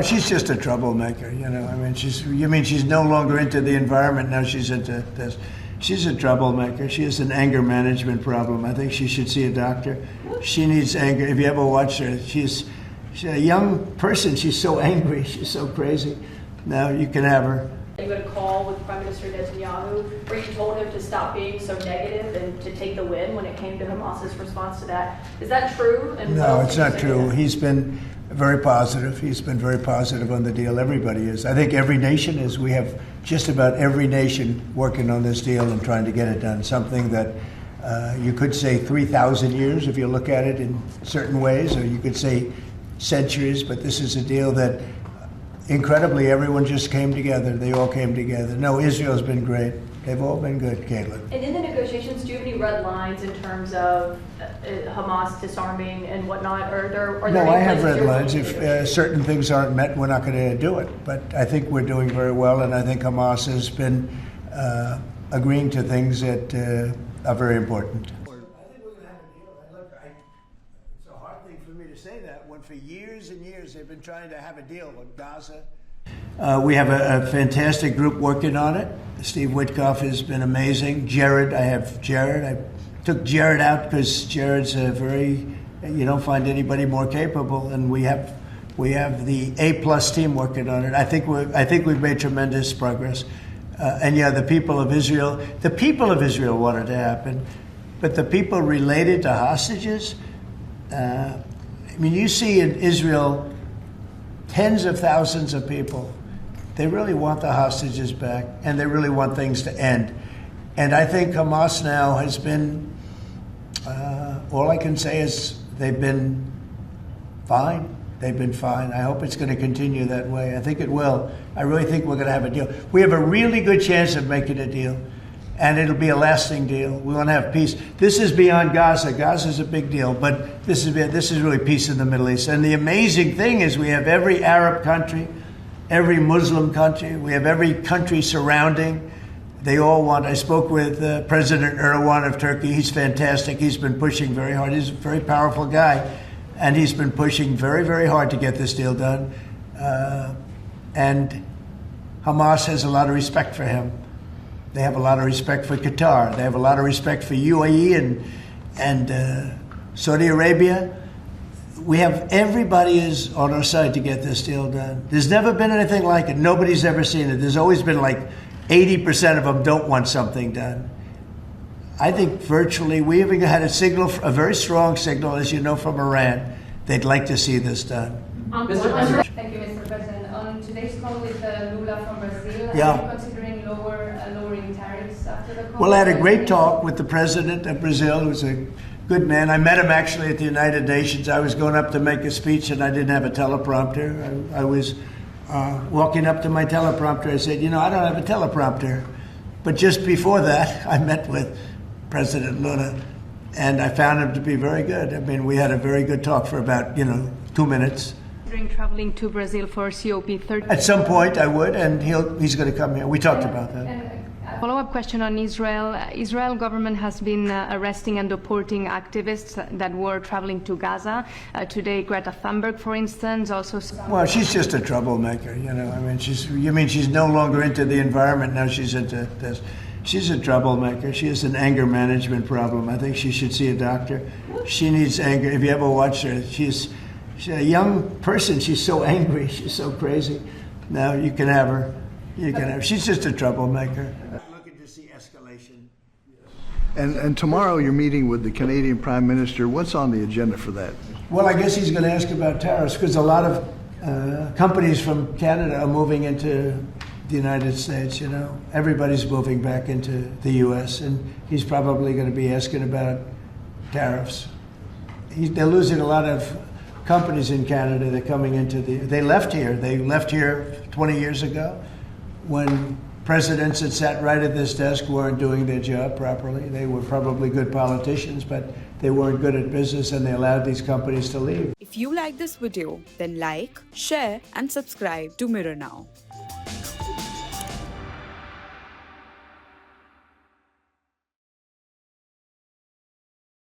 Well, she's just a troublemaker, you know. I mean, she's no longer into the environment, now she's into this. She's a troublemaker. She has an anger management problem. I think she should see a doctor. She needs anger. If you ever watch her, she's a young person. She's so angry. She's so crazy. Now you can have her. You had a call with Prime Minister Netanyahu where you told him to stop being so negative and to take the win when it came to Hamas's response to that. Is that true? And no, it's not true. He's been very positive. He's been very positive on the deal. Everybody is. I think every nation is. We have just about every nation working on this deal and trying to get it done. Something that you could say 3,000 years if you look at it in certain ways, or you could say centuries, but this is a deal that incredibly, everyone just came together. They all came together. No, Israel's been great. They've all been good, Caitlin. And in the negotiations, do you have any red lines in terms of Hamas disarming and whatnot? Are there no, I have red lines. If certain things aren't met, we're not going to do it. But I think we're doing very well, and I think Hamas has been agreeing to things that are very important. I think we're going to have a deal. Look, it's a hard thing for me to say that when for years and years they've been trying to have a deal with Gaza. We have a fantastic group working on it. Steve Witkoff has been amazing. Jared, I have Jared. I took Jared out because Jared's a you don't find anybody more capable, and we have the A+ team working on it. I think we've made tremendous progress. And yeah, the people of Israel wanted to happen, but the people related to hostages, I mean, you see in Israel tens of thousands of people. They really want the hostages back, and they really want things to end. And I think Hamas now has been, all I can say is they've been fine. They've been fine. I hope it's going to continue that way. I think it will. I really think we're going to have a deal. We have a really good chance of making a deal, and it'll be a lasting deal. We want to have peace. This is beyond Gaza. Gaza is a big deal, but this is really peace in the Middle East. And the amazing thing is we have every Arab country, every Muslim country, we have every country surrounding. They all want. I spoke with President Erdogan of Turkey. He's fantastic. He's been pushing very hard. He's a very powerful guy, and he's been pushing very, very hard to get this deal done. And Hamas has a lot of respect for him. They have a lot of respect for Qatar. They have a lot of respect for UAE and Saudi Arabia. We have everybody is on our side to get this deal done. There's never been anything like it. Nobody's ever seen it. There's always been like 80% of them don't want something done. I think virtually we even had a very strong signal, as you know, from Iran. They'd like to see this done. Thank you, Mr. President. On today's call with Lula from Brazil, are you considering lowering tariffs after the call? Well, I had a great talk with the president of Brazil, who's a good man. I met him actually at the United Nations. I was going up to make a speech, and I didn't have a teleprompter. I was walking up to my teleprompter. I said, I don't have a teleprompter. But just before that, I met with President Lula, and I found him to be very good. I mean, we had a very good talk for about, 2 minutes. During traveling to Brazil for COP30? At some point I would, and he's going to come here. We talked about that. A follow-up question on Israel. Israel government has been arresting and deporting activists that were traveling to Gaza. Today, Greta Thunberg, for instance, also... Well, she's just a troublemaker, I mean, she's no longer into the environment, now she's into this. She's a troublemaker. She has an anger management problem. I think she should see a doctor. She needs anger. If you ever watch her, she's a young person. She's so angry. She's so crazy. Now you can have her. She's just a troublemaker. Looking to see escalation. And tomorrow you're meeting with the Canadian Prime Minister. What's on the agenda for that? Well, I guess he's going to ask about tariffs because a lot of companies from Canada are moving into the United States. Everybody's moving back into the U.S. and he's probably going to be asking about tariffs. They're losing a lot of companies in Canada. They're coming into they left here 20 years ago when presidents that sat right at this desk weren't doing their job properly. They were probably good politicians, but they weren't good at business, and they allowed these companies to leave. If you like this video, then like, share and subscribe to Mirror Now.